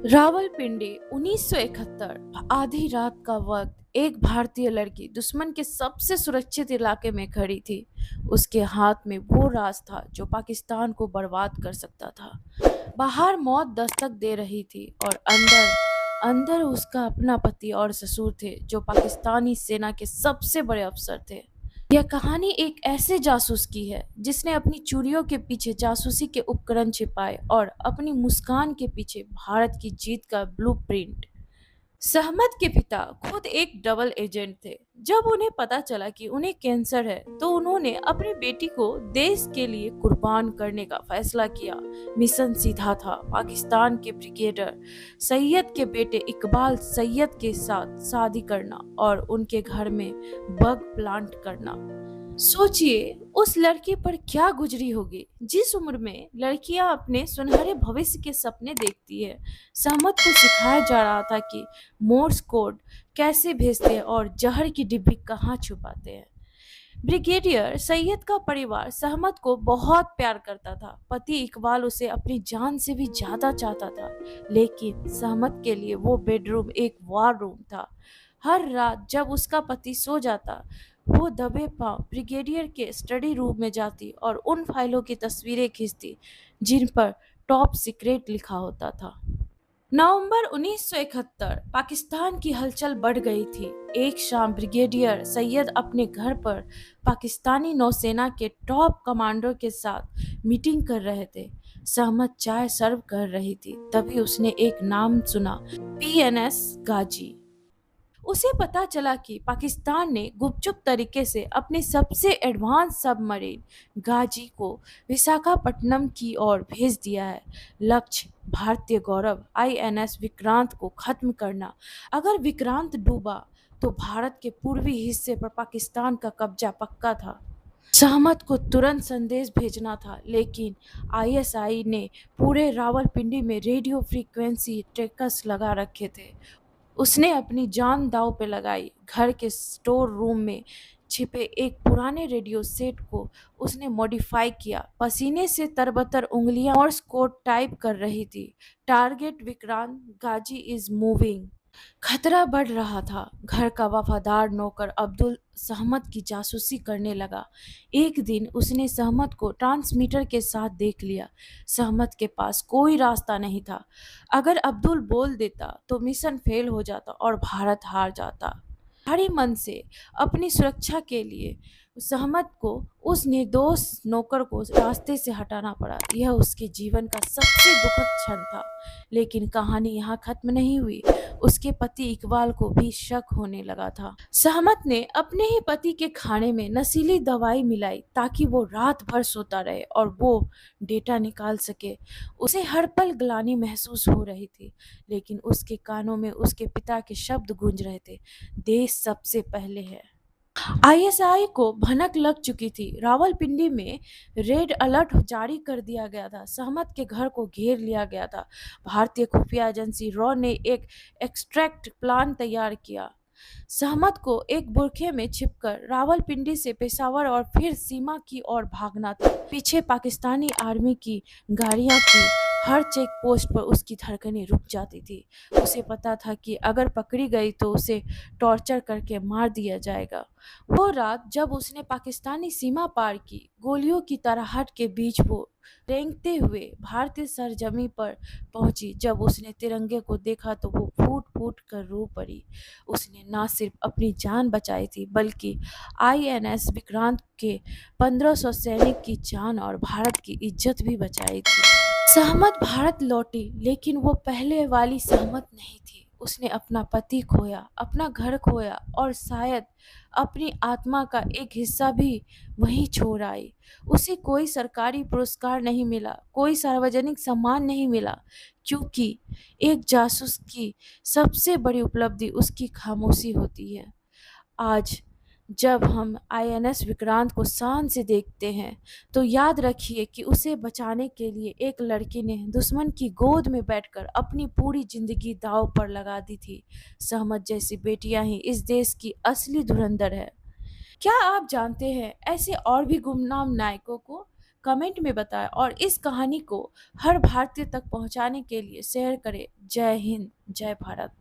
रावलपिंडी 1971 आधी रात का वक्त एक भारतीय लड़की दुश्मन के सबसे सुरक्षित इलाके में खड़ी थी। उसके हाथ में वो राज था जो पाकिस्तान को बर्बाद कर सकता था। बाहर मौत दस्तक दे रही थी और अंदर अंदर उसका अपना पति और ससुर थे जो पाकिस्तानी सेना के सबसे बड़े अफसर थे। यह कहानी एक ऐसे जासूस की है जिसने अपनी चूड़ियों के पीछे जासूसी के उपकरण छिपाए और अपनी मुस्कान के पीछे भारत की जीत का ब्लूप्रिंट। सहमत के पिता खुद एक डबल एजेंट थे। जब उन्हें पता चला कि उन्हें कैंसर है तो उन्होंने अपनी बेटी को देश के लिए कुर्बान करने का फैसला किया। मिशन सीधा था, पाकिस्तान के ब्रिगेडियर सैयद के बेटे इकबाल सैयद के साथ शादी करना और उनके घर में बग प्लांट करना। सोचिए उस लड़की पर क्या गुजरी होगी जिस उम्र में लड़कियां अपने सुनहरे भविष्य के सपने देखती है। सहमत को सिखाया जा रहा था कि मोर्स कोड कैसे भेजते हैं और जहर की डिब्बी कहाँ छुपाते हैं। ब्रिगेडियर सैयद का परिवार सहमत को बहुत प्यार करता था। पति इकबाल उसे अपनी जान से भी ज्यादा चाहता था, लेकिन सहमत के लिए वो बेडरूम एक वार रूम था। हर रात जब उसका पति सो जाता, वो दबे पांव ब्रिगेडियर के स्टडी रूम में जाती और उन फाइलों की तस्वीरें खींचती जिन पर टॉप सीक्रेट लिखा होता था। नवंबर 1971 पाकिस्तान की हलचल बढ़ गई थी। एक शाम ब्रिगेडियर सैयद अपने घर पर पाकिस्तानी नौसेना के टॉप कमांडर के साथ मीटिंग कर रहे थे। सहमत चाय सर्व कर रही थी, तभी उसने एक नाम सुना, पीएनएस गाजी। उसे पता चला कि पाकिस्तान ने गुपचुप तरीके से अपने सबसे एडवांस सबमरीन गाजी को विशाखापट्टनम की ओर भेज दिया है। लक्ष्य भारतीय गौरव आईएनएस विक्रांत को खत्म करना। अगर विक्रांत डूबा तो भारत के पूर्वी हिस्से पर पाकिस्तान का कब्जा पक्का था। सहमत को तुरंत संदेश भेजना था, लेकिन आईएसआई ने पूरे रावलपिंडी में रेडियो फ्रीक्वेंसी ट्रैकर्स लगा रखे थे। उसने अपनी जान दांव पे लगाई। घर के स्टोर रूम में छिपे एक पुराने रेडियो सेट को उसने मॉडिफाई किया। पसीने से तरबतर उंगलियां मोर्स कोड टाइप कर रही थी। Target Vikrant, Ghazi is moving. खतरा बढ़ रहा था। घर का वफादार नौकर अब्दुल सहमत की जासूसी करने लगा। एक दिन उसने सहमत को ट्रांसमीटर के साथ देख लिया। सहमत के पास कोई रास्ता नहीं था। अगर अब्दुल बोल देता तो मिशन फेल हो जाता और भारत हार जाता। भारी मन से अपनी सुरक्षा के लिए सहमत को उस निर्दोष नौकर को रास्ते से हटाना पड़ा। यह उसके जीवन का सबसे दुखद क्षण था। लेकिन कहानी यहाँ खत्म नहीं हुई। उसके पति इकबाल को भी शक होने लगा था। सहमत ने अपने ही पति के खाने में नशीली दवाई मिलाई ताकि वो रात भर सोता रहे और वो डेटा निकाल सके। उसे हर पल ग्लानि महसूस हो रही थी, लेकिन उसके कानों में उसके पिता के शब्द गूंज रहे थे, देश सबसे पहले है। आईएसआई को भनक लग चुकी थी। रावलपिंडी में रेड अलर्ट जारी कर दिया गया था। सहमत के घर को घेर लिया गया था। भारतीय खुफिया एजेंसी रॉ ने एक एक्सट्रैक्ट प्लान तैयार किया। सहमत को एक बुरखे में छिपकर रावलपिंडी से पेशावर और फिर सीमा की ओर भागना था। पीछे पाकिस्तानी आर्मी की गाड़ियां थी। हर चेक पोस्ट पर उसकी धड़कनें रुक जाती थी। उसे पता था कि अगर पकड़ी गई तो उसे टॉर्चर करके मार दिया जाएगा। वो रात जब उसने पाकिस्तानी सीमा पार की, गोलियों की तराहट के बीच वो रेंगते हुए भारतीय सरजमी पर पहुंची। जब उसने तिरंगे को देखा तो वो फूट फूट कर रो पड़ी। उसने न सिर्फ अपनी जान बचाई थी बल्कि आईएनएस विक्रांत के 1500 सैनिक की जान और भारत की इज्जत भी बचाई थी। सहमत भारत लौटी, लेकिन वो पहले वाली सहमत नहीं थी। उसने अपना पति खोया, अपना घर खोया और शायद अपनी आत्मा का एक हिस्सा भी वहीं छोड़ आई। उसे कोई सरकारी पुरस्कार नहीं मिला, कोई सार्वजनिक सम्मान नहीं मिला, क्योंकि एक जासूस की सबसे बड़ी उपलब्धि उसकी खामोशी होती है। आज जब हम आईएनएस विक्रांत को शान से देखते हैं तो याद रखिए कि उसे बचाने के लिए एक लड़की ने दुश्मन की गोद में बैठकर अपनी पूरी जिंदगी दांव पर लगा दी थी। सहमत जैसी बेटियां ही इस देश की असली धुरंधर है। क्या आप जानते हैं ऐसे और भी गुमनाम नायकों को? कमेंट में बताएं और इस कहानी को हर भारतीय तक पहुंचाने के लिए शेयर करें। जय हिंद, जय भारत।